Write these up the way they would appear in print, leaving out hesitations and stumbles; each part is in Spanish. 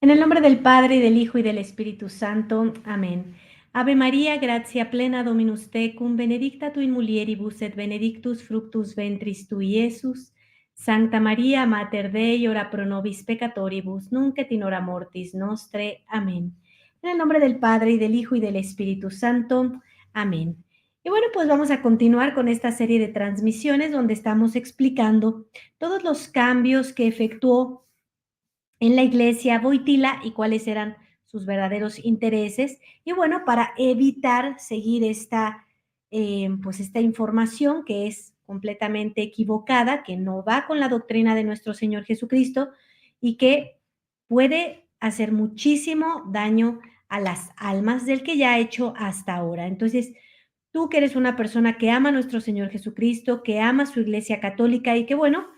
En el nombre del Padre, y del Hijo, y del Espíritu Santo. Amén. Ave María, gratia plena Dominus tecum, benedicta tu in mulieribus et benedictus fructus ventris tui, Iesus. Sancta María, Mater Dei, ora pro nobis peccatoribus, nunc et in hora mortis nostre. Amén. En el nombre del Padre, y del Hijo, y del Espíritu Santo. Amén. Y bueno, pues vamos a continuar con esta serie de transmisiones donde estamos explicando todos los cambios que efectuó en la iglesia Wojtyła y cuáles eran sus verdaderos intereses. Y bueno, para evitar seguir pues esta información que es completamente equivocada, que no va con la doctrina de nuestro Señor Jesucristo y que puede hacer muchísimo daño a las almas del que ya ha hecho hasta ahora. Entonces, tú que eres una persona que ama a nuestro Señor Jesucristo, que ama su iglesia católica y que, bueno,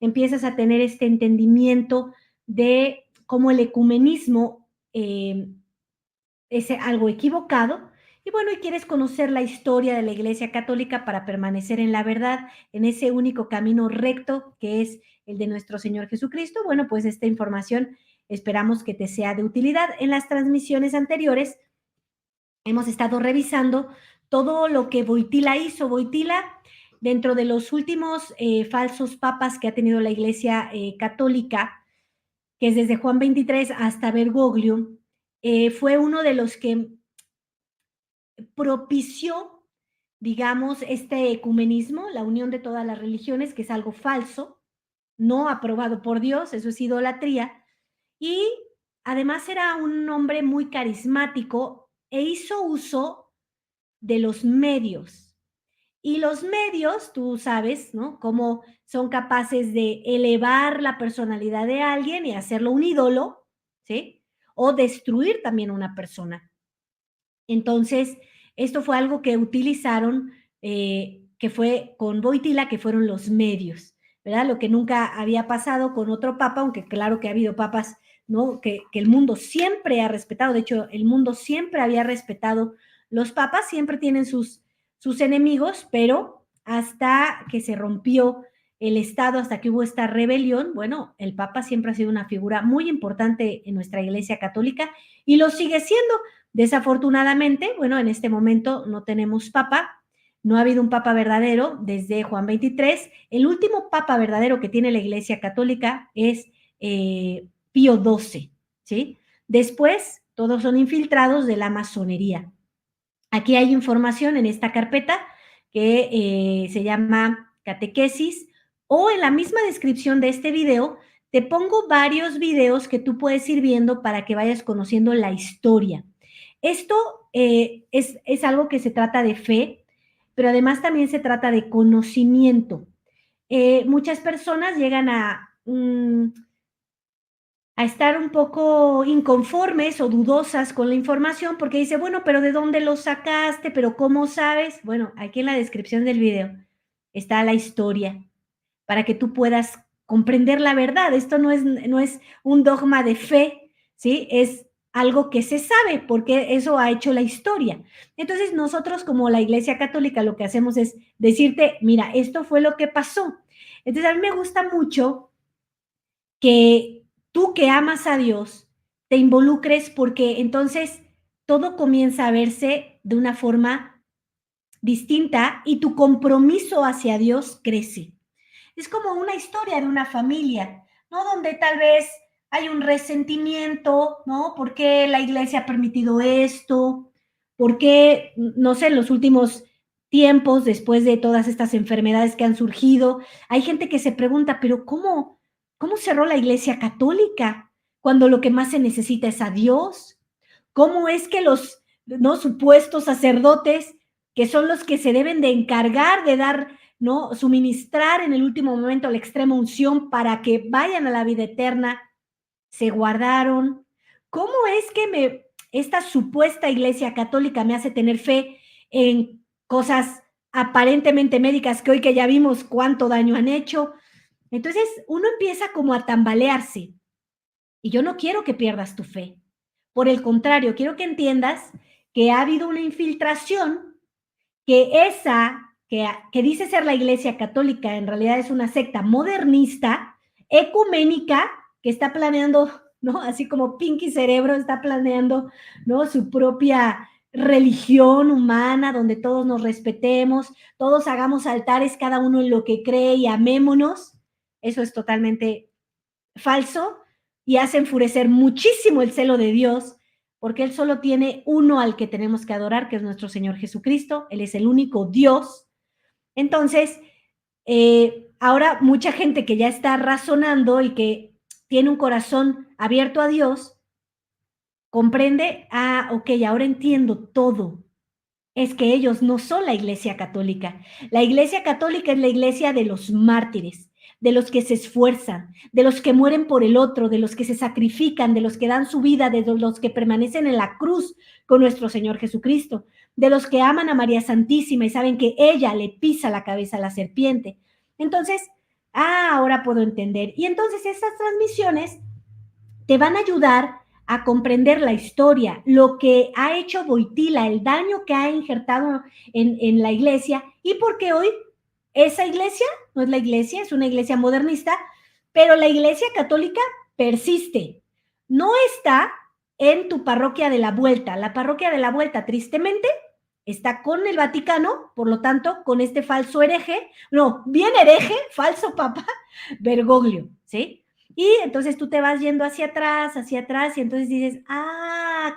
empiezas a tener este entendimiento de cómo el ecumenismo es algo equivocado. Y bueno, y quieres conocer la historia de la Iglesia Católica para permanecer en la verdad, en ese único camino recto que es el de nuestro Señor Jesucristo. Bueno, pues esta información esperamos que te sea de utilidad. En las transmisiones anteriores hemos estado revisando todo lo que Wojtyła hizo. Wojtyła, dentro de los últimos falsos papas que ha tenido la Iglesia Católica, que es desde Juan 23 hasta Bergoglio, fue uno de los que propició, digamos, este ecumenismo, la unión de todas las religiones, que es algo falso, no aprobado por Dios, eso es idolatría, y además era un hombre muy carismático e hizo uso de los medios. Y los medios, tú sabes, ¿no? Cómo son capaces de elevar la personalidad de alguien y hacerlo un ídolo, ¿sí? O destruir también una persona. Entonces, esto fue algo que utilizaron, que fue con Wojtyła, que fueron los medios, ¿verdad? Lo que nunca había pasado con otro papa, aunque claro que ha habido papas, ¿no? Que el mundo siempre ha respetado. De hecho, el mundo siempre había respetado. Los papas siempre tienen sus enemigos, pero hasta que se rompió el Estado, hasta que hubo esta rebelión, bueno, el Papa siempre ha sido una figura muy importante en nuestra Iglesia Católica y lo sigue siendo. Desafortunadamente, bueno, en este momento no tenemos papa, no ha habido un papa verdadero desde Juan 23. El último papa verdadero que tiene la Iglesia Católica es Pío XII, ¿sí? Después, todos son infiltrados de la masonería. Aquí hay información en esta carpeta que se llama catequesis, o en la misma descripción de este video te pongo varios videos que tú puedes ir viendo para que vayas conociendo la historia. Esto es algo que se trata de fe, pero además también se trata de conocimiento. Muchas personas llegan a estar un poco inconformes o dudosas con la información porque dice, bueno, pero ¿de dónde lo sacaste? ¿Pero cómo sabes? Bueno, aquí en la descripción del video está la historia para que tú puedas comprender la verdad. Esto no es un dogma de fe, ¿sí? Es algo que se sabe porque eso ha hecho la historia. Entonces nosotros como la Iglesia Católica lo que hacemos es decirte, mira, esto fue lo que pasó. Entonces a mí me gusta mucho que tú que amas a Dios te involucres porque entonces todo comienza a verse de una forma distinta y tu compromiso hacia Dios crece. Es como una historia de una familia, ¿no? Donde tal vez hay un resentimiento, ¿no? ¿Por qué la iglesia ha permitido esto? ¿Por qué, no sé, en los últimos tiempos, después de todas estas enfermedades que han surgido, hay gente que se pregunta, pero ¿cómo cerró la iglesia católica cuando lo que más se necesita es a Dios? ¿Cómo es que los, no, supuestos sacerdotes, que son los que se deben de encargar de dar, ¿no? Suministrar en el último momento la extrema unción para que vayan a la vida eterna, se guardaron? ¿Cómo es que esta supuesta iglesia católica me hace tener fe en cosas aparentemente médicas que hoy que ya vimos cuánto daño han hecho? Entonces uno empieza como a tambalearse y yo no quiero que pierdas tu fe. Por el contrario, quiero que entiendas que ha habido una infiltración, que que dice ser la Iglesia Católica, en realidad es una secta modernista, ecuménica, que está planeando ¿no? Así como Pinky Cerebro está planeando, ¿no? Su propia religión humana donde todos nos respetemos, todos hagamos altares, cada uno en lo que cree y amémonos. Eso es totalmente falso y hace enfurecer muchísimo el celo de Dios, porque Él solo tiene uno al que tenemos que adorar, que es nuestro Señor Jesucristo. Él es el único Dios. Entonces, ahora mucha gente que ya está razonando y que tiene un corazón abierto a Dios, comprende, ok, ahora entiendo todo. Es que ellos no son la Iglesia Católica. La Iglesia Católica es la iglesia de los mártires, de los que se esfuerzan, de los que mueren por el otro, de los que se sacrifican, de los que dan su vida, de los que permanecen en la cruz con nuestro Señor Jesucristo, de los que aman a María Santísima y saben que ella le pisa la cabeza a la serpiente. Entonces, ahora puedo entender. Y entonces estas transmisiones te van a ayudar a comprender la historia, lo que ha hecho Wojtyla, el daño que ha injertado en la iglesia, y porque hoy esa iglesia no es la iglesia, es una iglesia modernista, pero la iglesia católica persiste. No está en tu parroquia de la vuelta. La parroquia de la vuelta, tristemente, está con el Vaticano, por lo tanto, con este falso hereje, no, bien hereje, falso papa, Bergoglio, ¿sí? Y entonces tú te vas yendo hacia atrás, y entonces dices,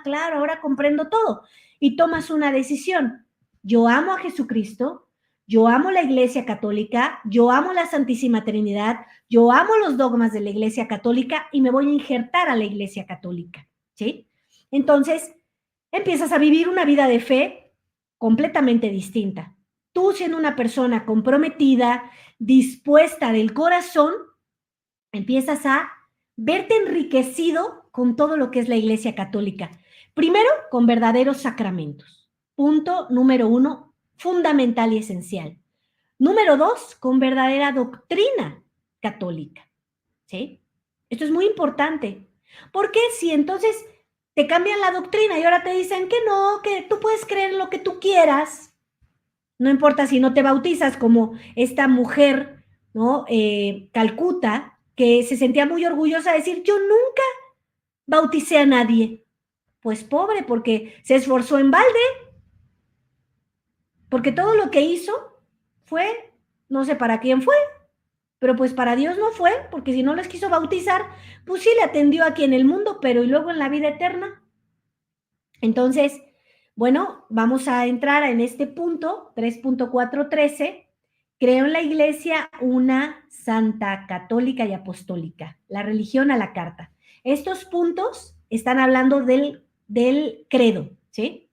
claro, ahora comprendo todo. Y tomas una decisión. Yo amo a Jesucristo, yo amo la Iglesia Católica, yo amo la Santísima Trinidad, yo amo los dogmas de la Iglesia Católica y me voy a injertar a la Iglesia Católica, ¿sí? Entonces, empiezas a vivir una vida de fe completamente distinta. Tú siendo una persona comprometida, dispuesta del corazón, empiezas a verte enriquecido con todo lo que es la Iglesia Católica. Primero, con verdaderos sacramentos. Punto número 1, fundamental y esencial. Número 2, con verdadera doctrina católica. ¿Sí? Esto es muy importante. Porque si entonces te cambian la doctrina y ahora te dicen que no, que tú puedes creer en lo que tú quieras, no importa si no te bautizas como esta mujer, ¿no? Calcuta, que se sentía muy orgullosa de decir, yo nunca bauticé a nadie. Pues pobre, porque se esforzó en balde, porque todo lo que hizo fue, no sé para quién fue, pero pues para Dios no fue, porque si no les quiso bautizar, pues sí le atendió aquí en el mundo, pero y luego en la vida eterna. Entonces, bueno, vamos a entrar en este punto, 3.413. Creo en la iglesia una santa, católica y apostólica, la religión a la carta. Estos puntos están hablando del credo, ¿sí?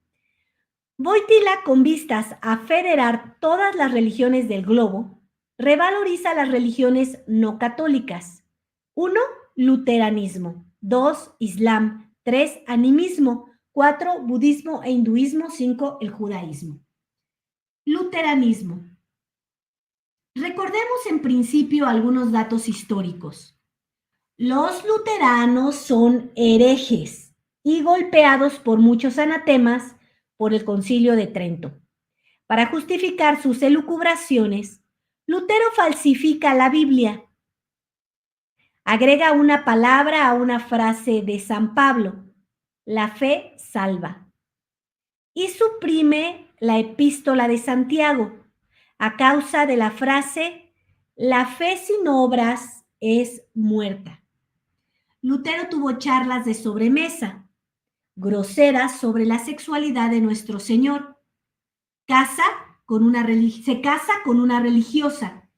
Wojtyla, con vistas a federar todas las religiones del globo, revaloriza las religiones no católicas. 1. Luteranismo. 2. Islam. 3. Animismo. 4. Budismo e hinduismo. 5. El judaísmo. Luteranismo. Recordemos en principio algunos datos históricos. Los luteranos son herejes y golpeados por muchos anatemas por el Concilio de Trento. Para justificar sus elucubraciones, Lutero falsifica la Biblia. Agrega una palabra a una frase de San Pablo, la fe salva. Y suprime la epístola de Santiago a causa de la frase, la fe sin obras es muerta. Lutero tuvo charlas de sobremesa, groseras sobre la sexualidad de nuestro Señor. Se casa con una religiosa,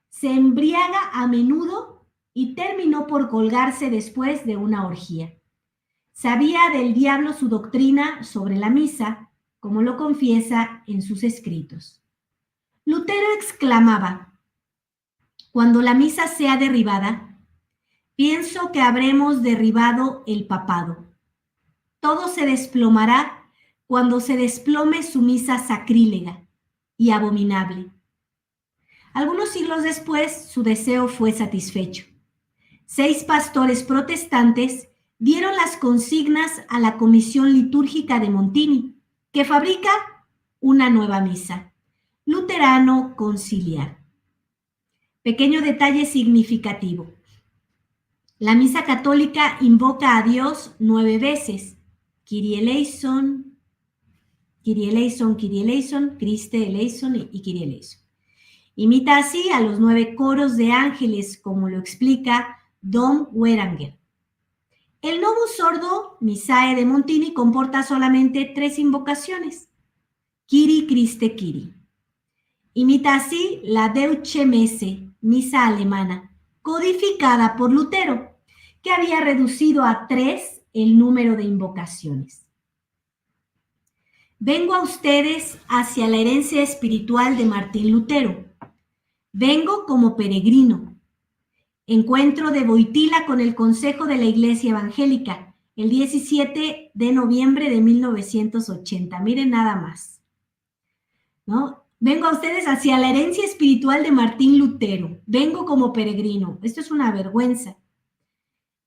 se embriaga a menudo y terminó por colgarse después de una orgía. Sabía del diablo su doctrina sobre la misa, como lo confiesa en sus escritos. Lutero exclamaba, cuando la misa sea derribada, pienso que habremos derribado el papado. Todo se desplomará cuando se desplome su misa sacrílega y abominable. Algunos siglos después, su deseo fue satisfecho. 6 pastores protestantes dieron las consignas a la Comisión Litúrgica de Montini, que fabrica una nueva misa, luterano conciliar. Pequeño detalle significativo. La misa católica invoca a Dios 9 veces. Kyrie eleison, Kyrie eleison, Kyrie eleison, Christe eleison y Kyrie eleison. Imita así a los 9 coros de ángeles, como lo explica Dom Weranger. El Novus Ordo Missae de Montini comporta solamente 3 invocaciones. Kyrie, Christe, Kyrie. Imita así la Deutsche Messe, misa alemana, codificada por Lutero, que había reducido a 3 el número de invocaciones. Vengo a ustedes hacia la herencia espiritual de Martín Lutero. Vengo como peregrino. Encuentro de Wojtyła con el Consejo de la Iglesia Evangélica, el 17 de noviembre de 1980. Miren nada más, ¿no? Vengo a ustedes hacia la herencia espiritual de Martín Lutero. Vengo como peregrino. Esto es una vergüenza.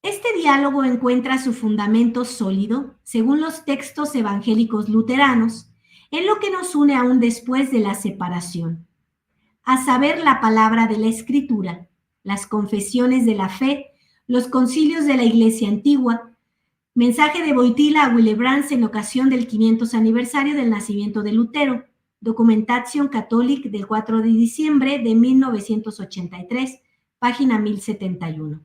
Este diálogo encuentra su fundamento sólido, según los textos evangélicos luteranos, en lo que nos une aún después de la separación, a saber, la palabra de la Escritura, las confesiones de la fe, los concilios de la Iglesia antigua, mensaje de Wojtyła a Willebrand en ocasión del 500 aniversario del nacimiento de Lutero, Documentación Catholic del 4 de diciembre de 1983, página 1071.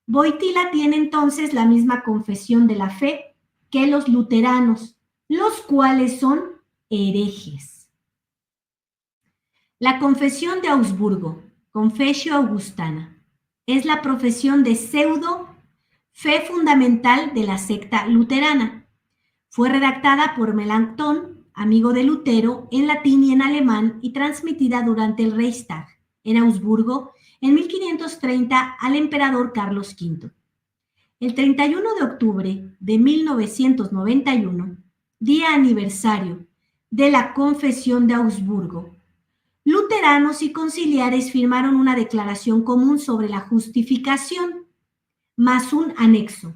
Wojtyła tiene entonces la misma confesión de la fe que los luteranos, los cuales son herejes. La confesión de Augsburgo, Confessio Augustana, es la profesión de pseudo fe fundamental de la secta luterana. Fue redactada por Melanchthon, amigo de Lutero, en latín y en alemán y transmitida durante el Reichstag, en Augsburgo, en 1530 al emperador Carlos V. El 31 de octubre de 1991, día aniversario de la Confesión de Augsburgo, luteranos y conciliares firmaron una declaración común sobre la justificación, más un anexo.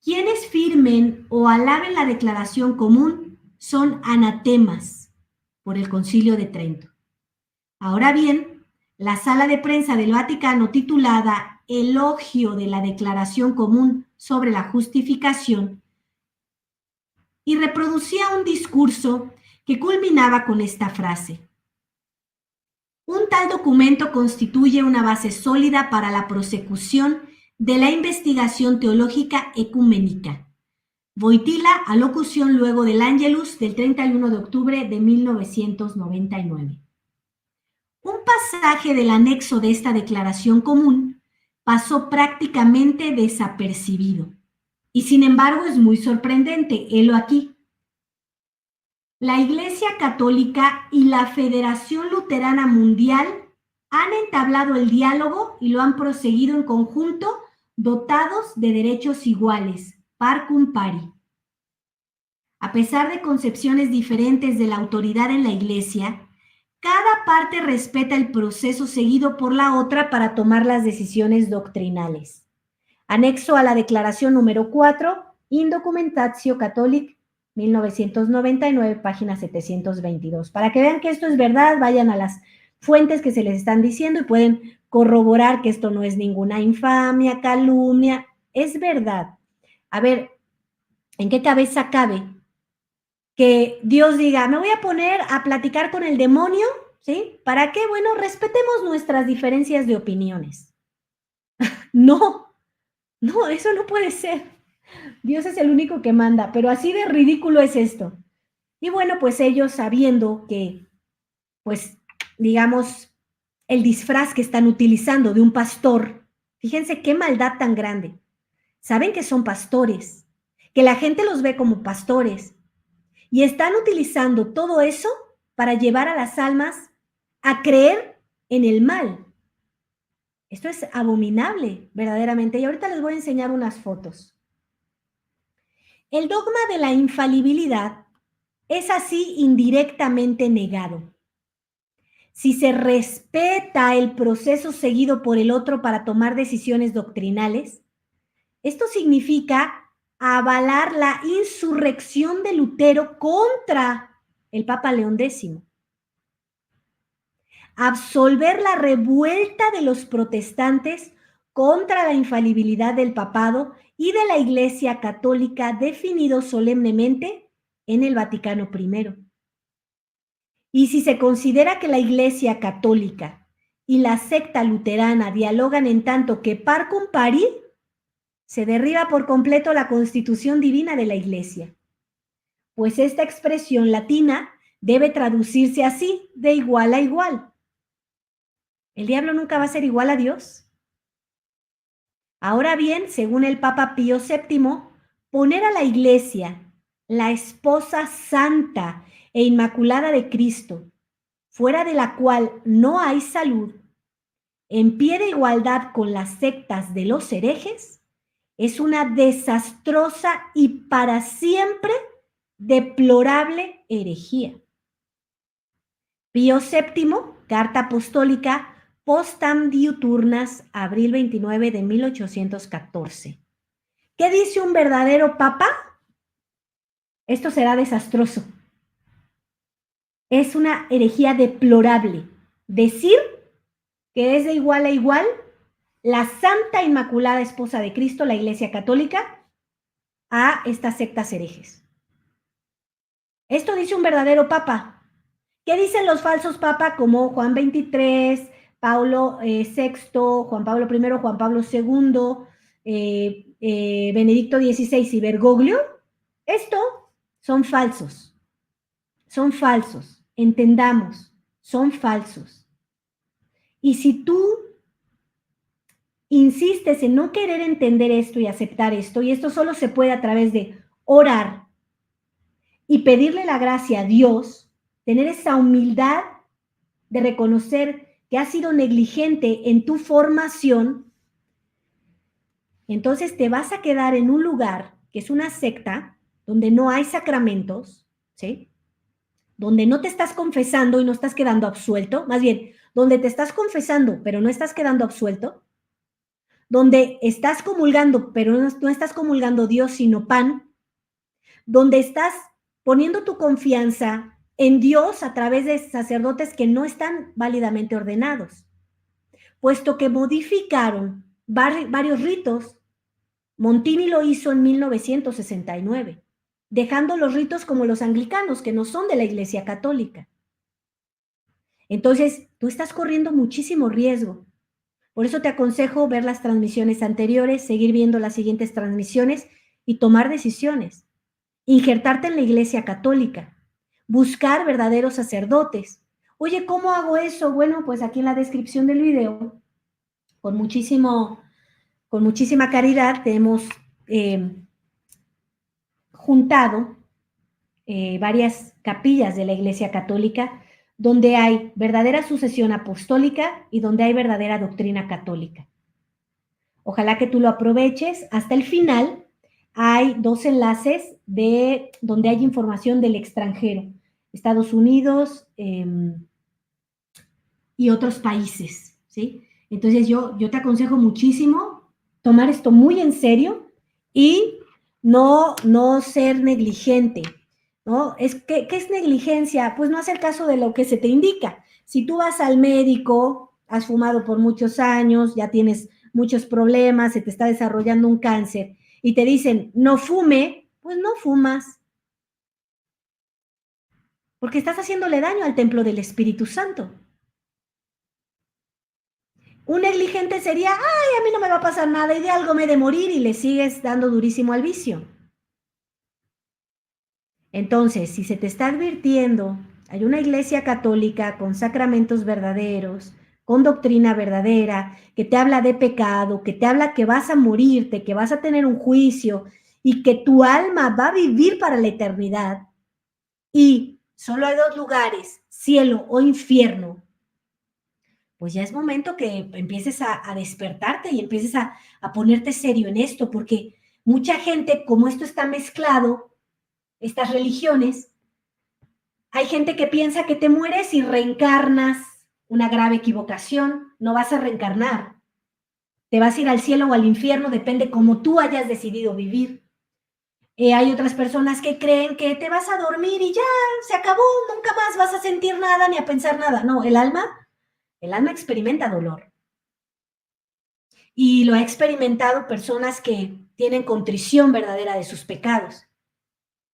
Quienes firmen o alaben la declaración común son anatemas por el Concilio de Trento. Ahora bien, la sala de prensa del Vaticano, titulada Elogio de la Declaración Común sobre la Justificación, y reproducía un discurso que culminaba con esta frase: un tal documento constituye una base sólida para la prosecución de la investigación teológica ecuménica. Wojtyła, alocución luego del Angelus del 31 de octubre de 1999. Un pasaje del anexo de esta declaración común pasó prácticamente desapercibido. Y sin embargo es muy sorprendente, helo aquí. La Iglesia Católica y la Federación Luterana Mundial han entablado el diálogo y lo han proseguido en conjunto, dotados de derechos iguales, par cum pari. A pesar de concepciones diferentes de la autoridad en la Iglesia, cada parte respeta el proceso seguido por la otra para tomar las decisiones doctrinales. Anexo a la declaración número 4, Indocumentacio Catholic, 1999, página 722. Para que vean que esto es verdad, vayan a las fuentes que se les están diciendo y pueden corroborar que esto no es ninguna infamia, calumnia, es verdad. A ver, ¿en qué cabeza cabe que Dios diga, me voy a poner a platicar con el demonio? ¿Sí? ¿Para qué? Bueno, respetemos nuestras diferencias de opiniones. No, eso no puede ser. Dios es el único que manda, pero así de ridículo es esto. Y bueno, pues ellos sabiendo que, pues, digamos, el disfraz que están utilizando de un pastor, fíjense qué maldad tan grande. Saben que son pastores, que la gente los ve como pastores, y están utilizando todo eso para llevar a las almas a creer en el mal. Esto es abominable, verdaderamente. Y ahorita les voy a enseñar unas fotos. El dogma de la infalibilidad es así indirectamente negado. Si se respeta el proceso seguido por el otro para tomar decisiones doctrinales, esto significa avalar la insurrección de Lutero contra el Papa León X, absolver la revuelta de los protestantes contra la infalibilidad del papado y de la Iglesia Católica definido solemnemente en el Vaticano I. Y si se considera que la Iglesia Católica y la secta luterana dialogan en tanto que par cum pari, se derriba por completo la constitución divina de la Iglesia, pues esta expresión latina debe traducirse así, de igual a igual. ¿El diablo nunca va a ser igual a Dios? Ahora bien, según el Papa Pío VII, poner a la Iglesia, la esposa santa e inmaculada de Cristo, fuera de la cual no hay salud, en pie de igualdad con las sectas de los herejes, es una desastrosa y para siempre deplorable herejía. Pío VII, Carta Apostólica, Postam Diuturnas, abril 29 de 1814. ¿Qué dice un verdadero papa? Esto será desastroso. Es una herejía deplorable. Decir que es de igual a igual la Santa Inmaculada Esposa de Cristo, la Iglesia Católica, a estas sectas herejes. Esto dice un verdadero papa. ¿Qué dicen los falsos papas como Juan XXIII, Paulo VI, Juan Pablo I, Juan Pablo II, Benedicto XVI y Bergoglio? Esto son falsos. Son falsos. Entendamos, son falsos. Y si tú insistes en no querer entender esto y aceptar esto, y esto solo se puede a través de orar y pedirle la gracia a Dios, tener esa humildad de reconocer que has sido negligente en tu formación, entonces te vas a quedar en un lugar que es una secta, donde no hay sacramentos, ¿sí? Donde no te estás confesando y no estás quedando absuelto, más bien, donde te estás confesando pero no estás quedando absuelto, donde estás comulgando pero no estás comulgando Dios sino pan, donde estás poniendo tu confianza en Dios a través de sacerdotes que no están válidamente ordenados, puesto que modificaron varios ritos. Montini lo hizo en 1969, dejando los ritos como los anglicanos, que no son de la Iglesia Católica. Entonces, tú estás corriendo muchísimo riesgo. Por eso te aconsejo ver las transmisiones anteriores, seguir viendo las siguientes transmisiones y tomar decisiones. Injertarte en la Iglesia Católica, buscar verdaderos sacerdotes. Oye, ¿cómo hago eso? Bueno, pues aquí en la descripción del video, con muchísima caridad, te hemos juntado varias capillas de la Iglesia Católica donde hay verdadera sucesión apostólica y donde hay verdadera doctrina católica. Ojalá que tú lo aproveches. Hasta el final hay 2 enlaces de donde hay información del extranjero, Estados Unidos y otros países, ¿sí? Entonces yo te aconsejo muchísimo tomar esto muy en serio y no ser negligente, ¿no? ¿Qué es negligencia? Pues no hacer caso de lo que se te indica. Si tú vas al médico, has fumado por muchos años, ya tienes muchos problemas, se te está desarrollando un cáncer y te dicen, no fume, pues no fumas. Porque estás haciéndole daño al templo del Espíritu Santo. Un negligente sería, ay, a mí no me va a pasar nada y de algo me he de morir y le sigues dando durísimo al vicio. Entonces, si se te está advirtiendo, hay una iglesia católica con sacramentos verdaderos, con doctrina verdadera, que te habla de pecado, que te habla que vas a morirte, que vas a tener un juicio y que tu alma va a vivir para la eternidad. Y solo hay 2 lugares, cielo o infierno. Pues ya es momento que empieces a despertarte y empieces a ponerte serio en esto, porque mucha gente, como esto está mezclado, estas religiones, hay gente que piensa que te mueres y reencarnas, una grave equivocación, no vas a reencarnar, te vas a ir al cielo o al infierno, depende cómo tú hayas decidido vivir. Hay otras personas que creen que te vas a dormir y ya, se acabó, nunca más vas a sentir nada ni a pensar nada. No, el alma experimenta dolor. y lo ha experimentado personas que tienen contrición verdadera de sus pecados.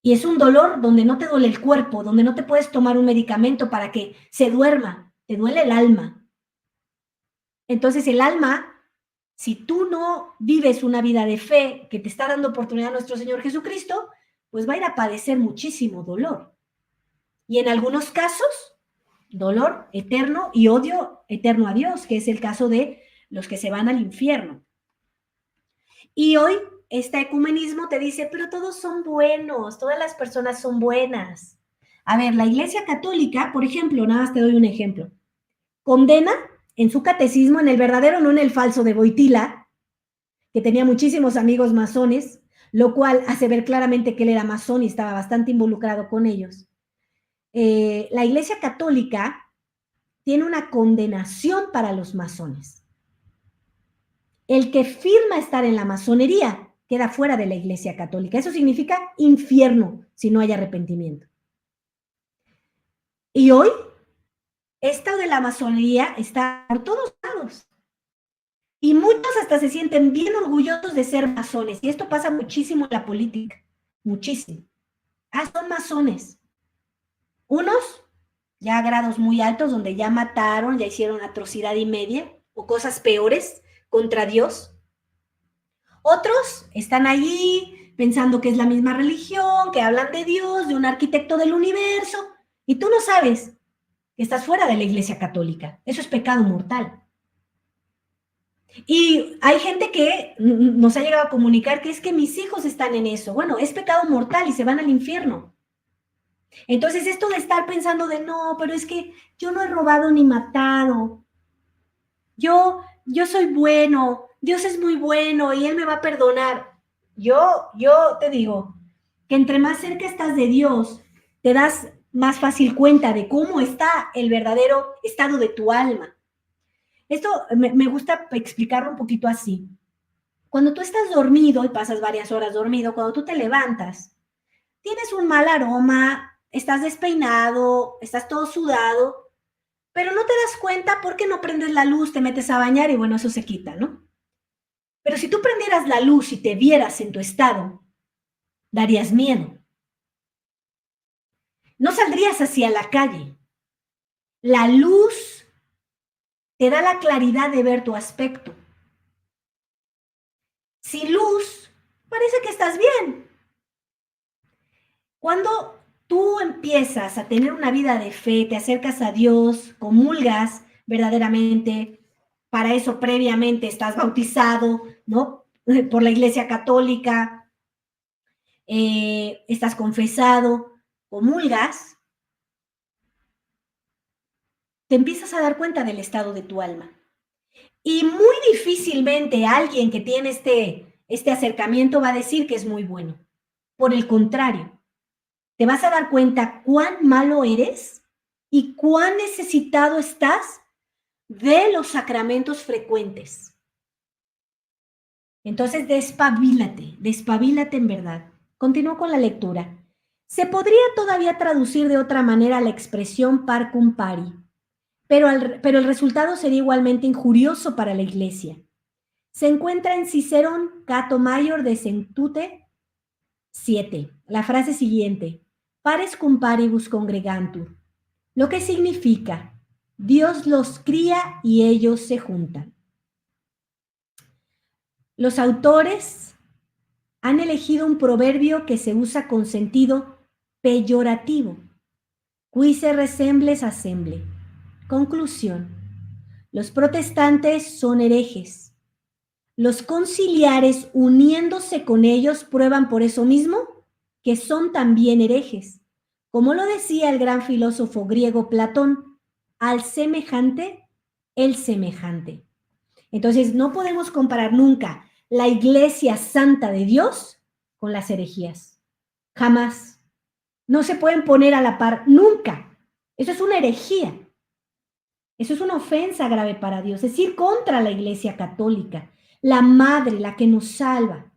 Y es un dolor donde no te duele el cuerpo, donde no te puedes tomar un medicamento para que se duerma, te duele el alma. Entonces el alma, si tú no vives una vida de fe que te está dando oportunidad a nuestro Señor Jesucristo, pues va a ir a padecer muchísimo dolor. Y en algunos casos, dolor eterno y odio eterno a Dios, que es el caso de los que se van al infierno. Y hoy este ecumenismo te dice, pero todos son buenos, todas las personas son buenas. A ver, la Iglesia Católica, por ejemplo, nada más te doy un ejemplo, condena en su catecismo, en el verdadero, no en el falso de Wojtyla, que tenía muchísimos amigos masones, lo cual hace ver claramente que él era masón y estaba bastante involucrado con ellos. La Iglesia Católica tiene una condenación para los masones. El que firma estar en la masonería queda fuera de la Iglesia Católica. Eso significa infierno si no hay arrepentimiento. Y hoy, esto de la masonería está por todos lados. Y muchos hasta se sienten bien orgullosos de ser masones. Y esto pasa muchísimo en la política. Muchísimo. Ah, son masones. Unos ya a grados muy altos, donde ya mataron, ya hicieron atrocidad y media, o cosas peores contra Dios. Otros están allí pensando que es la misma religión, que hablan de Dios, de un arquitecto del universo, y tú no sabes que estás fuera de la Iglesia Católica. Eso es pecado mortal. Y hay gente que nos ha llegado a comunicar que es que mis hijos están en eso. Bueno, es pecado mortal y se van al infierno. Entonces, esto de estar pensando de no, pero es que yo no he robado ni matado. Yo soy bueno, Dios es muy bueno y Él me va a perdonar. Yo te digo que entre más cerca estás de Dios, te das más fácil cuenta de cómo está el verdadero estado de tu alma. Esto me gusta explicarlo un poquito así. Cuando tú estás dormido y pasas varias horas dormido, cuando tú te levantas, tienes un mal aroma, estás despeinado, estás todo sudado, pero no te das cuenta porque no prendes la luz, te metes a bañar y bueno, eso se quita, ¿no? Pero si tú prendieras la luz y te vieras en tu estado, darías miedo. No saldrías hacia la calle. La luz te da la claridad de ver tu aspecto. Sin luz, parece que estás bien. Cuando tú empiezas a tener una vida de fe, te acercas a Dios, comulgas verdaderamente, para eso previamente estás bautizado, ¿no? Por la Iglesia Católica, estás confesado, comulgas, te empiezas a dar cuenta del estado de tu alma. Y muy difícilmente alguien que tiene este acercamiento va a decir que es muy bueno. Por el contrario, te vas a dar cuenta cuán malo eres y cuán necesitado estás de los sacramentos frecuentes. Entonces, despabilate en verdad. Continúo con la lectura. Se podría todavía traducir de otra manera la expresión par cum pari, pero el resultado sería igualmente injurioso para la Iglesia. Se encuentra en Cicerón Cato Mayor de Centute 7. La frase siguiente, pares cum paribus congregantur, lo que significa, Dios los cría y ellos se juntan. Los autores han elegido un proverbio que se usa con sentido peyorativo. Qui se resembles assemble. Conclusión. Los protestantes son herejes. Los conciliares, uniéndose con ellos, prueban por eso mismo que son también herejes. Como lo decía el gran filósofo griego Platón, al semejante, el semejante. Entonces, no podemos comparar nunca la Iglesia Santa de Dios con las herejías. Jamás. No se pueden poner a la par nunca. Eso es una herejía. Eso es una ofensa grave para Dios. Es ir contra la Iglesia Católica, la madre, la que nos salva.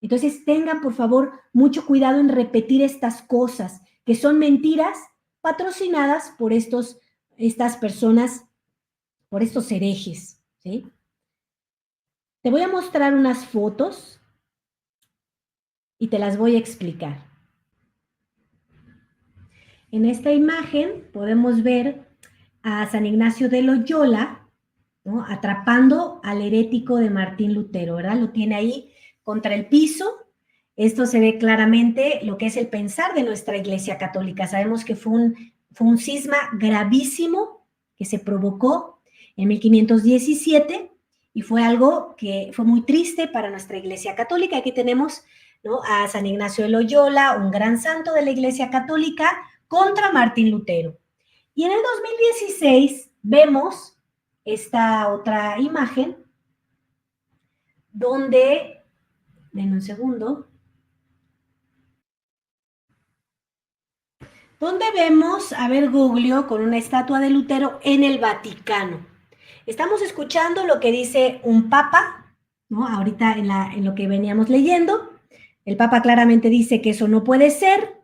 Entonces, tengan, por favor, mucho cuidado en repetir estas cosas, que son mentiras patrocinadas por estas personas, por estos herejes, ¿sí? Te voy a mostrar unas fotos y te las voy a explicar. En esta imagen podemos ver a San Ignacio de Loyola, ¿no?, atrapando al herético de Martín Lutero, ¿verdad? Lo tiene ahí contra el piso. Esto se ve claramente lo que es el pensar de nuestra Iglesia Católica. Sabemos que fue un cisma gravísimo que se provocó en 1517 y fue algo que fue muy triste para nuestra Iglesia Católica. Aquí tenemos, ¿no?, a San Ignacio de Loyola, un gran santo de la Iglesia Católica, contra Martín Lutero. Y en el 2016 vemos esta otra imagen donde, denme un segundo, donde vemos a Bergoglio con una estatua de Lutero en el Vaticano. Estamos escuchando lo que dice un papa, ¿no?, ahorita en lo que veníamos leyendo. El papa claramente dice que eso no puede ser.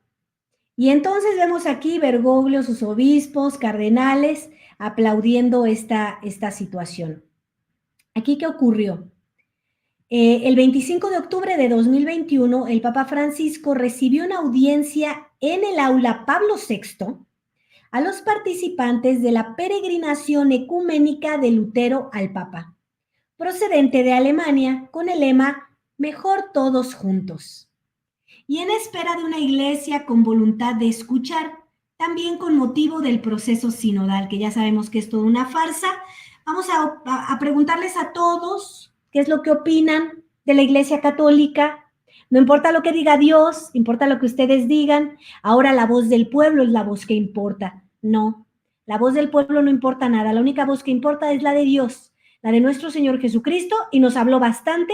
Y entonces vemos aquí Bergoglio, sus obispos, cardenales, aplaudiendo esta situación. ¿Aquí qué ocurrió? El 25 de octubre de 2021, el Papa Francisco recibió una audiencia en el aula Pablo VI a los participantes de la peregrinación ecuménica de Lutero al Papa, procedente de Alemania, con el lema "Mejor todos juntos". Y en espera de una iglesia con voluntad de escuchar, también con motivo del proceso sinodal, que ya sabemos que es toda una farsa, vamos a preguntarles a todos qué es lo que opinan de la Iglesia Católica. No importa lo que diga Dios, importa lo que ustedes digan. Ahora la voz del pueblo es la voz que importa. No, la voz del pueblo no importa nada. La única voz que importa es la de Dios, la de nuestro Señor Jesucristo, y nos habló bastante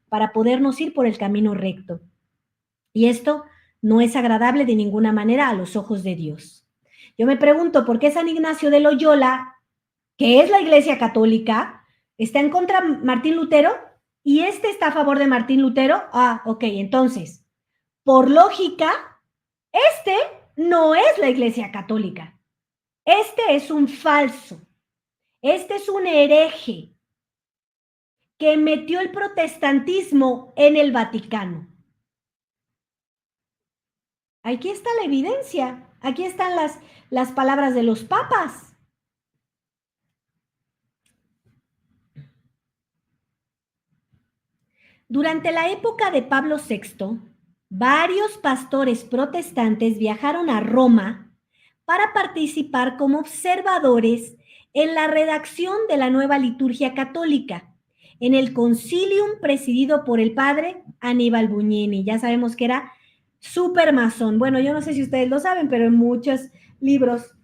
para podernos ir por el camino recto. Y esto no es agradable de ninguna manera a los ojos de Dios. Yo me pregunto por qué San Ignacio de Loyola, que es la Iglesia Católica, está en contra de Martín Lutero y este está a favor de Martín Lutero. Ah, ok, entonces, por lógica, este no es la Iglesia Católica. Este es un falso. Este es un hereje que metió el protestantismo en el Vaticano. Aquí está la evidencia, aquí están las palabras de los papas. Durante la época de Pablo VI, varios pastores protestantes viajaron a Roma para participar como observadores en la redacción de la nueva liturgia católica, en el concilium presidido por el padre Aníbal Buñini. Ya sabemos que era súper masón. Bueno, yo no sé si ustedes lo saben, pero en muchos libros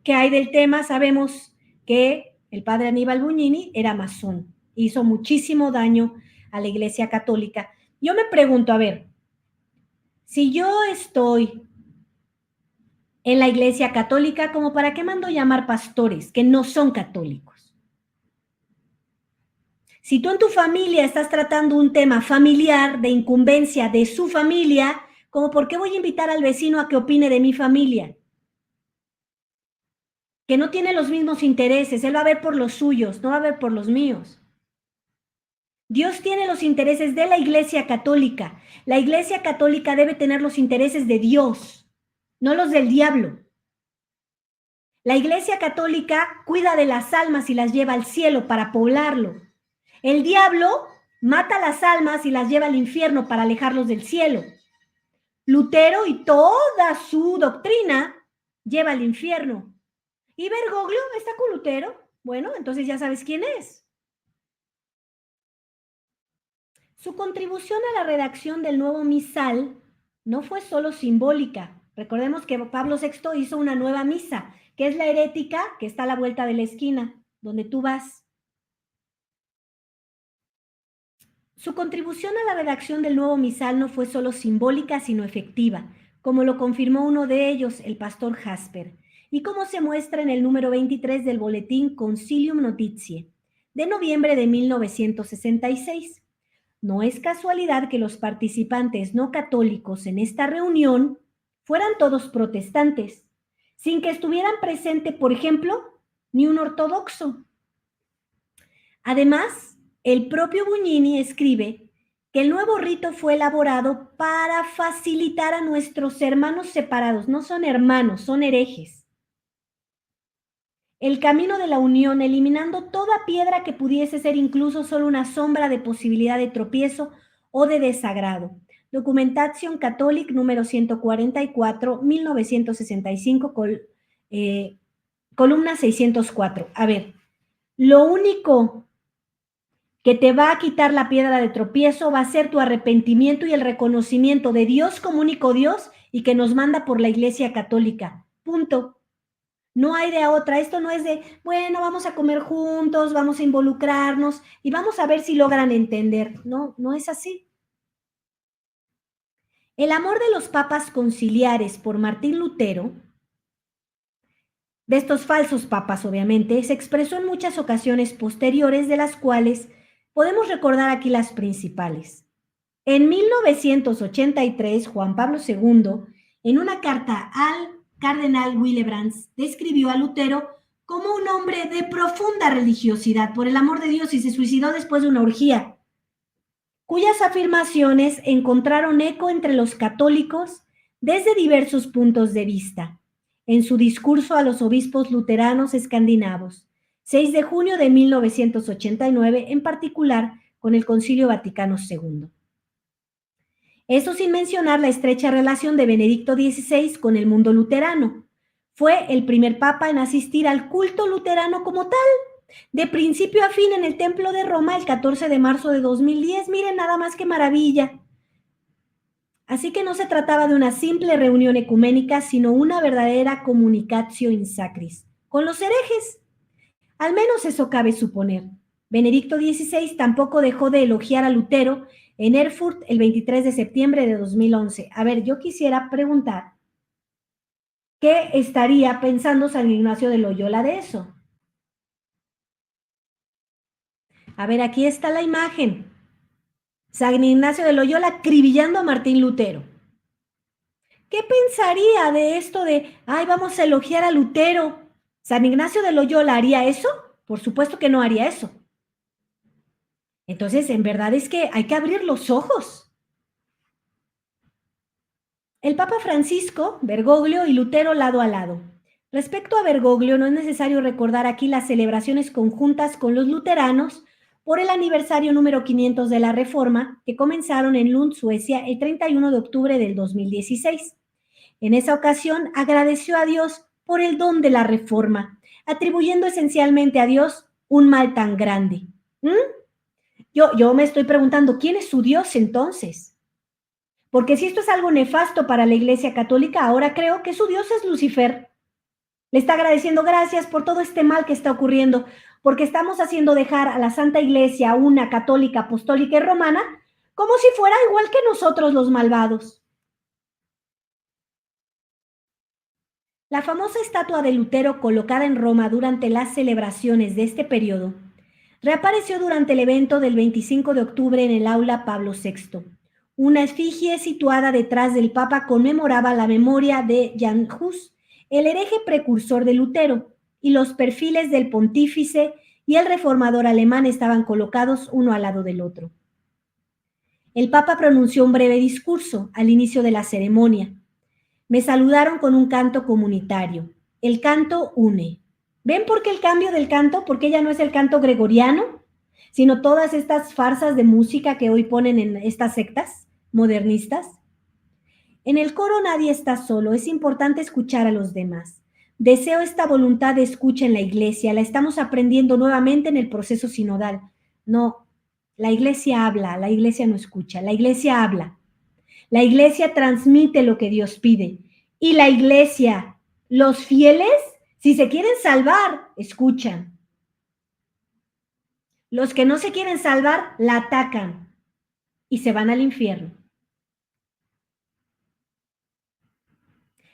que hay del tema sabemos que el padre Aníbal Buñini era masón, hizo muchísimo daño a la Iglesia Católica. Yo me pregunto, a ver, si yo estoy en la Iglesia Católica, ¿como para qué mando llamar pastores que no son católicos? Si tú en tu familia estás tratando un tema familiar, de incumbencia de su familia, ¿como por qué voy a invitar al vecino a que opine de mi familia? Que no tiene los mismos intereses, él va a ver por los suyos, no va a ver por los míos. Dios tiene los intereses de la Iglesia Católica. La Iglesia Católica debe tener los intereses de Dios, no los del diablo. La Iglesia Católica cuida de las almas y las lleva al cielo para poblarlo. El diablo mata las almas y las lleva al infierno para alejarlos del cielo. Lutero y toda su doctrina lleva al infierno. ¿Y Bergoglio está con Lutero? Bueno, entonces ya sabes quién es. Su contribución a la redacción del nuevo misal no fue solo simbólica. Recordemos que Pablo VI hizo una nueva misa, que es la herética, que está a la vuelta de la esquina, donde tú vas. Su contribución a la redacción del nuevo misal no fue solo simbólica, sino efectiva, como lo confirmó uno de ellos, el pastor Jasper, y como se muestra en el número 23 del boletín Concilium Notitiae, de noviembre de 1966. No es casualidad que los participantes no católicos en esta reunión fueran todos protestantes, sin que estuvieran presente, por ejemplo, ni un ortodoxo. Además, El propio Bugnini escribe que el nuevo rito fue elaborado para facilitar a nuestros hermanos separados. No son hermanos, son herejes. El camino de la unión, eliminando toda piedra que pudiese ser incluso solo una sombra de posibilidad de tropiezo o de desagrado. Documentation Catholic número 144, 1965, columna 604. A ver, lo único que te va a quitar la piedra de tropiezo va a ser tu arrepentimiento y el reconocimiento de Dios como único Dios y que nos manda por la Iglesia Católica. Punto. No hay de otra. Esto no es de, bueno, vamos a comer juntos, vamos a involucrarnos y vamos a ver si logran entender. No, no es así. El amor de los papas conciliares por Martín Lutero, de estos falsos papas obviamente, se expresó en muchas ocasiones posteriores, de las cuales podemos recordar aquí las principales. En 1983, Juan Pablo II, en una carta al cardenal Willebrands, describió a Lutero como un hombre de profunda religiosidad, por el amor de Dios, y se suicidó después de una orgía, cuyas afirmaciones encontraron eco entre los católicos desde diversos puntos de vista. En su discurso a los obispos luteranos escandinavos, 6 de junio de 1989, en particular con el Concilio Vaticano II. Eso sin mencionar la estrecha relación de Benedicto XVI con el mundo luterano. Fue el primer papa en asistir al culto luterano como tal, de principio a fin en el Templo de Roma el 14 de marzo de 2010. Miren nada más qué maravilla. Así que no se trataba de una simple reunión ecuménica, sino una verdadera communicatio in sacris, con los herejes. Al menos eso cabe suponer. Benedicto XVI tampoco dejó de elogiar a Lutero en Erfurt el 23 de septiembre de 2011. A ver, yo quisiera preguntar, ¿qué estaría pensando San Ignacio de Loyola de eso? A ver, aquí está la imagen. San Ignacio de Loyola acribillando a Martín Lutero. ¿Qué pensaría de esto de, ay, vamos a elogiar a Lutero? ¿San Ignacio de Loyola haría eso? Por supuesto que no haría eso. Entonces, en verdad es que hay que abrir los ojos. El Papa Francisco, Bergoglio y Lutero lado a lado. Respecto a Bergoglio, no es necesario recordar aquí las celebraciones conjuntas con los luteranos por el aniversario número 500 de la Reforma, que comenzaron en Lund, Suecia, el 31 de octubre del 2016. En esa ocasión agradeció a Dios por el don de la Reforma, atribuyendo esencialmente a Dios un mal tan grande. Yo me estoy preguntando, ¿quién es su Dios entonces? Porque si esto es algo nefasto para la Iglesia Católica, ahora creo que su Dios es Lucifer. Le está agradeciendo gracias por todo este mal que está ocurriendo, porque estamos haciendo dejar a la Santa Iglesia, una católica, apostólica y romana, como si fuera igual que nosotros los malvados. La famosa estatua de Lutero colocada en Roma durante las celebraciones de este periodo reapareció durante el evento del 25 de octubre en el aula Pablo VI. Una efigie situada detrás del Papa conmemoraba la memoria de Jan Hus, el hereje precursor de Lutero, y los perfiles del pontífice y el reformador alemán estaban colocados uno al lado del otro. El Papa pronunció un breve discurso al inicio de la ceremonia. Me saludaron con un canto comunitario. El canto une. ¿Ven por qué el cambio del canto? Porque ya no es el canto gregoriano, sino todas estas farsas de música que hoy ponen en estas sectas modernistas. En el coro nadie está solo, es importante escuchar a los demás. Deseo esta voluntad de escucha en la iglesia, la estamos aprendiendo nuevamente en el proceso sinodal. No, la iglesia habla, la iglesia no escucha, la iglesia habla. La iglesia transmite lo que Dios pide. Y la iglesia, los fieles, si se quieren salvar, escuchan. Los que no se quieren salvar, la atacan y se van al infierno.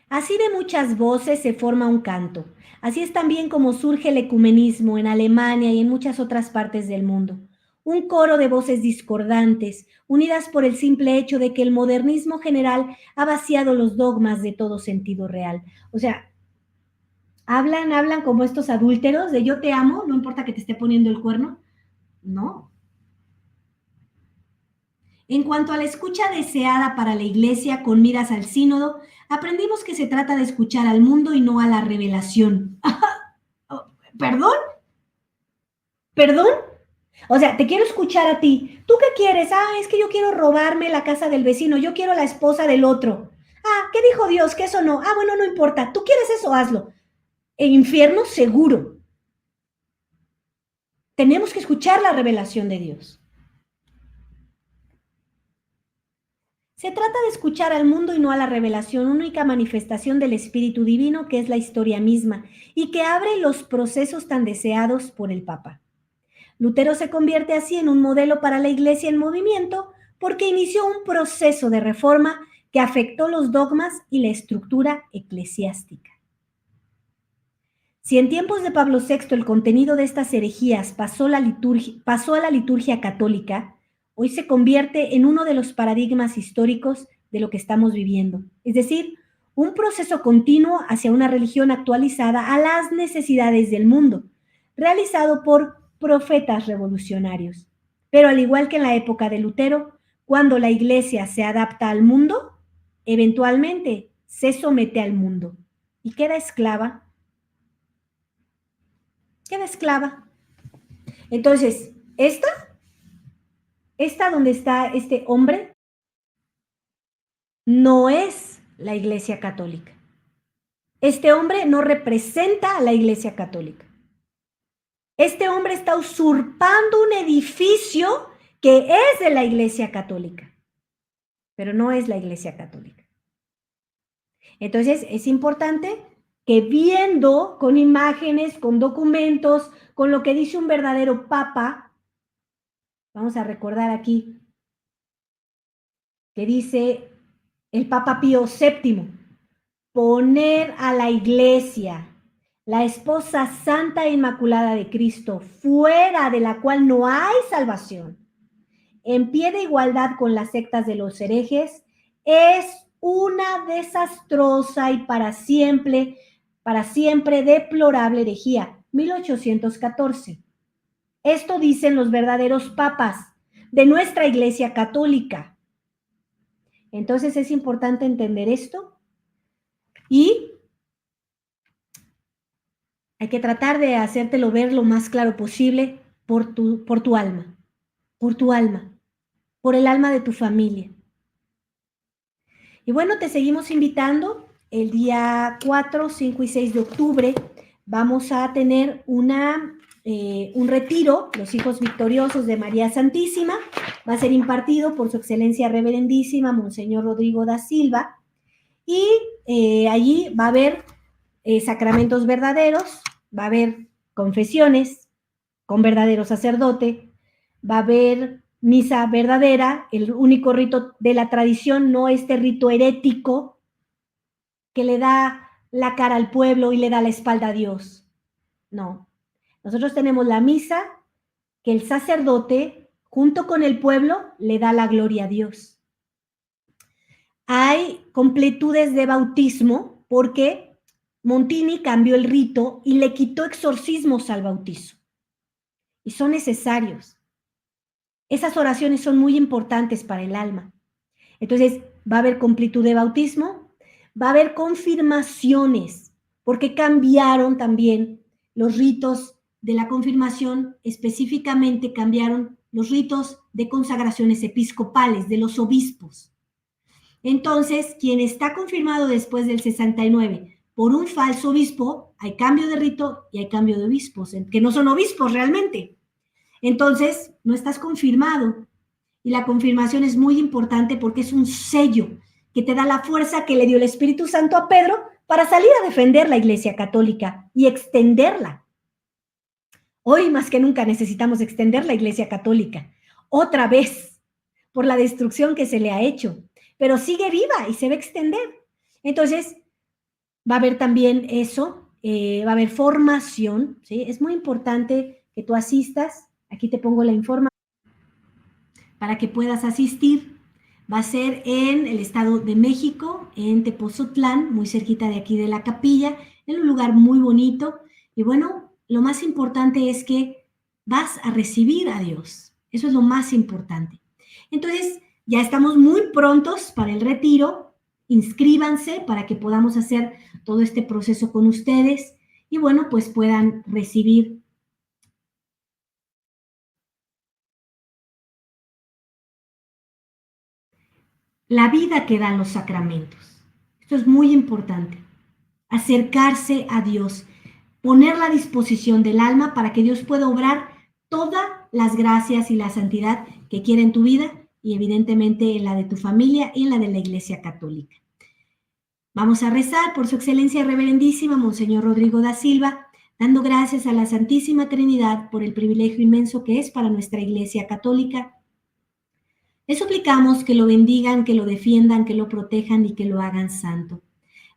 Así de muchas voces se forma un canto. Así es también como surge el ecumenismo en Alemania y en muchas otras partes del mundo. Un coro de voces discordantes, unidas por el simple hecho de que el modernismo general ha vaciado los dogmas de todo sentido real. O sea, hablan como estos adúlteros de yo te amo, no importa que te esté poniendo el cuerno. No. En cuanto a la escucha deseada para la Iglesia con miras al sínodo, aprendimos que se trata de escuchar al mundo y no a la revelación. ¿Perdón? ¿Perdón? O sea, te quiero escuchar a ti. ¿Tú qué quieres? Ah, es que yo quiero robarme la casa del vecino, yo quiero la esposa del otro. Ah, ¿qué dijo Dios? Que eso no. Ah, bueno, no importa. ¿Tú quieres eso? Hazlo. El infierno seguro. Tenemos que escuchar la revelación de Dios. Se trata de escuchar al mundo y no a la revelación, única manifestación del Espíritu Divino que es la historia misma y que abre los procesos tan deseados por el Papa. Lutero se convierte así en un modelo para la Iglesia en movimiento porque inició un proceso de reforma que afectó los dogmas y la estructura eclesiástica. Si en tiempos de Pablo VI el contenido de estas herejías pasó a la liturgia católica, hoy se convierte en uno de los paradigmas históricos de lo que estamos viviendo, es decir, un proceso continuo hacia una religión actualizada a las necesidades del mundo, realizado por profetas revolucionarios. Pero al igual que en la época de Lutero, cuando la Iglesia se adapta al mundo, eventualmente se somete al mundo y queda esclava. Queda esclava. Entonces, esta donde está este hombre, no es la Iglesia Católica. Este hombre no representa a la Iglesia Católica. Este hombre está usurpando un edificio que es de la Iglesia Católica, pero no es la Iglesia Católica. Entonces, es importante que viendo con imágenes, con documentos, con lo que dice un verdadero papa, vamos a recordar aquí que dice el Papa Pío VII, poner a la Iglesia, la esposa santa e inmaculada de Cristo, fuera de la cual no hay salvación, en pie de igualdad con las sectas de los herejes, es una desastrosa y para siempre deplorable herejía. 1814. Esto dicen los verdaderos papas de nuestra Iglesia Católica. Entonces es importante entender esto y hay que tratar de hacértelo ver lo más claro posible por tu alma, por el alma de tu familia. Y bueno, te seguimos invitando el día 4, 5 y 6 de octubre. Vamos a tener un retiro, los hijos victoriosos de María Santísima. Va a ser impartido por su excelencia reverendísima, Monseñor Rodrigo da Silva. Y allí va a haber sacramentos verdaderos, va a haber confesiones con verdadero sacerdote, va a haber misa verdadera, el único rito de la tradición, no este rito herético que le da la cara al pueblo y le da la espalda a Dios. No, nosotros tenemos la misa que el sacerdote, junto con el pueblo, le da la gloria a Dios. Hay completudes de bautismo porque Montini cambió el rito y le quitó exorcismos al bautizo. Y son necesarios. Esas oraciones son muy importantes para el alma. Entonces, va a haber completud de bautismo, va a haber confirmaciones, porque cambiaron también los ritos de la confirmación, específicamente cambiaron los ritos de consagraciones episcopales de los obispos. Entonces, quien está confirmado después del 69 por un falso obispo, hay cambio de rito y hay cambio de obispos, que no son obispos realmente. Entonces, no estás confirmado. Y la confirmación es muy importante porque es un sello que te da la fuerza que le dio el Espíritu Santo a Pedro para salir a defender la Iglesia Católica y extenderla. Hoy más que nunca necesitamos extender la Iglesia Católica, otra vez, por la destrucción que se le ha hecho, pero sigue viva y se va a extender. Entonces, va a haber también eso, va a haber formación, ¿sí? Es muy importante que tú asistas. Aquí te pongo la información para que puedas asistir. Va a ser en el Estado de México, en Tepozotlán, muy cerquita de aquí de la capilla, en un lugar muy bonito. Y bueno, lo más importante es que vas a recibir a Dios. Eso es lo más importante. Entonces, Ya estamos muy prontos para el retiro. Inscríbanse para que podamos hacer todo este proceso con ustedes y bueno, pues puedan recibir la vida que dan los sacramentos. Esto es muy importante. Acercarse a Dios, ponerla a disposición del alma para que Dios pueda obrar todas las gracias y la santidad que quiere en tu vida y evidentemente en la de tu familia y en la de la Iglesia Católica. Vamos a rezar por su excelencia reverendísima, Monseñor Rodrigo da Silva, dando gracias a la Santísima Trinidad por el privilegio inmenso que es para nuestra Iglesia Católica. Le suplicamos que lo bendigan, que lo defiendan, que lo protejan y que lo hagan santo.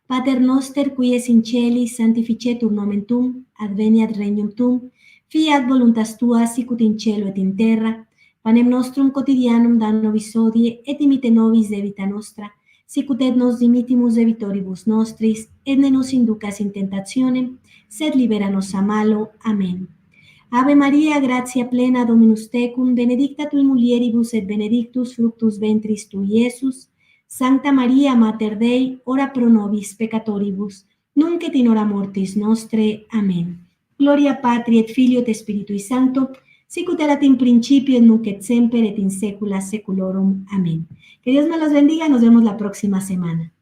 Pater noster, qui es in celis, sanctificetur nomen tuum, adveniat regnum tuum, fiat voluntas tua, sicut in cielo et in terra. Panem nostrum quotidianum da nobis hodie, et dimite nobis debita nostra, sicut et nos dimittimus debitoribus nostris, et ne nos inducas in tentationem, sed libera nos a malo. Amén. Ave Maria, gratia plena, Dominus tecum, benedicta tui mulieribus et benedictus fructus ventris tui, Iesus. Sancta Maria, Mater Dei, ora pro nobis peccatoribus, nunc et in hora mortis nostre. Amén. Gloria Patri et Filio et Spiritui Sancto, sicut erat in principio et nunc et semper et in saecula saeculorum. Amén. Que Dios me los bendiga, nos vemos la próxima semana.